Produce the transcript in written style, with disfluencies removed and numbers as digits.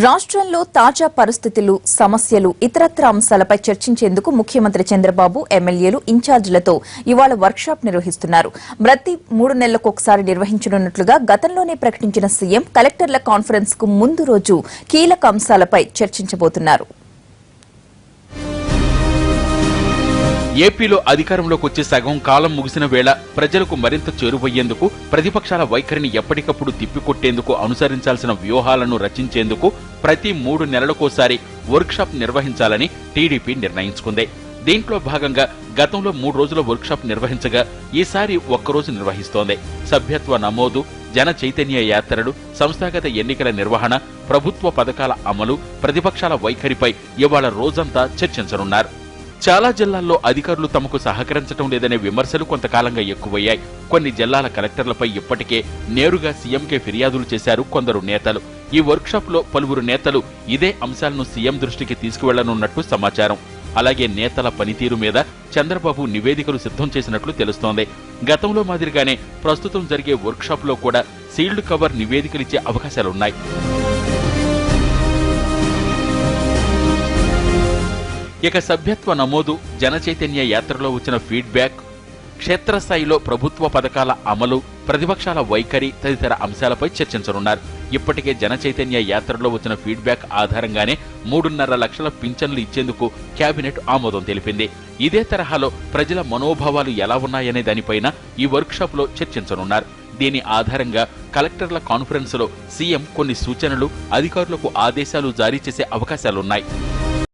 రాష్ట్రంలో తాజా పరిస్థితులు, సమస్యలు, ఇతరత్ర అంశాలపై చర్చించేందుకు ముఖ్యమంత్రి చంద్రబాబు ఎమ్మెల్యేలు, ఇన్ఛార్జీలతో ఇవాళ వర్క్షాప్ నిర్వహిస్తున్నారు. ప్రతి 3 నెలలకొకసారి నిర్వహించనున్నట్లుగా గతంలోనే ప్రకటించిన సీఎం కలెక్టర్ల కాన్ఫరెన్స్ కు ముందు రోజు కీలక అంశాలపై చర్చించబోతున్నారు. ఏపీలో అధికారంలోకి వచ్చే సగం కాలం ముగిసిన వేళ ప్రజలకు మరింత చేరువయ్యేందుకు, ప్రతిపక్షాల వైఖరిని ఎప్పటికప్పుడు తిప్పికొట్టేందుకు అనుసరించాల్సిన వ్యూహాలను రచించేందుకు ప్రతి 3 నెలలకోసారి వర్క్షాప్ నిర్వహించాలని టీడీపీ నిర్ణయించుకుంది. దీంట్లో భాగంగా గతంలో 3 రోజుల వర్క్షాప్ నిర్వహించగా ఈసారి ఒక్కరోజు నిర్వహిస్తోంది. సభ్యత్వ నమోదు, జన చైతన్య యాత్రలు, సంస్థాగత ఎన్నికల నిర్వహణ, ప్రభుత్వ పథకాల అమలు, ప్రతిపక్షాల వైఖరిపై ఇవాళ రోజంతా చర్చించనున్నారు. చాలా జిల్లాల్లో అధికారులు తమకు సహకరించడం లేదనే విమర్శలు కొంతకాలంగా ఎక్కువయ్యాయి. కొన్ని జిల్లాల కలెక్టర్లపై ఇప్పటికే నేరుగా సీఎంకే ఫిర్యాదులు చేశారు కొందరు నేతలు. ఈ వర్క్షాప్ లో పలువురు నేతలు ఇదే అంశాలను సీఎం దృష్టికి తీసుకువెళ్లనున్నట్టు సమాచారం. అలాగే నేతల పనితీరు మీద చంద్రబాబు నివేదికలు సిద్ధం చేసినట్లు తెలుస్తోంది. గతంలో మాదిరిగానే ప్రస్తుతం జరిగే వర్క్షాప్ లో కూడా సీల్డ్ కవర్ నివేదికలిచ్చే అవకాశాలున్నాయి. ఇక సభ్యత్వ నమోదు, జన చైతన్య యాత్రలో వచ్చిన ఫీడ్బ్యాక్, క్షేత్రస్థాయిలో ప్రభుత్వ పథకాల అమలు, ప్రతిపక్షాల వైఖరి తదితర అంశాలపై చర్చించనున్నారు. ఇప్పటికే జన చైతన్య యాత్రలో వచ్చిన ఫీడ్బ్యాక్ ఆధారంగానే 3.5 లక్షల పింఛన్లు ఇచ్చేందుకు కేబినెట్ ఆమోదం తెలిపింది. ఇదే తరహాలో ప్రజల మనోభావాలు ఎలా ఉన్నాయనే దానిపైన ఈ వర్క్షాప్ లో చర్చించనున్నారు. దీని ఆధారంగా కలెక్టర్ల కాన్ఫరెన్స్ లో సీఎం కొన్ని సూచనలు, అధికారులకు ఆదేశాలు జారీ చేసే అవకాశాలున్నాయి.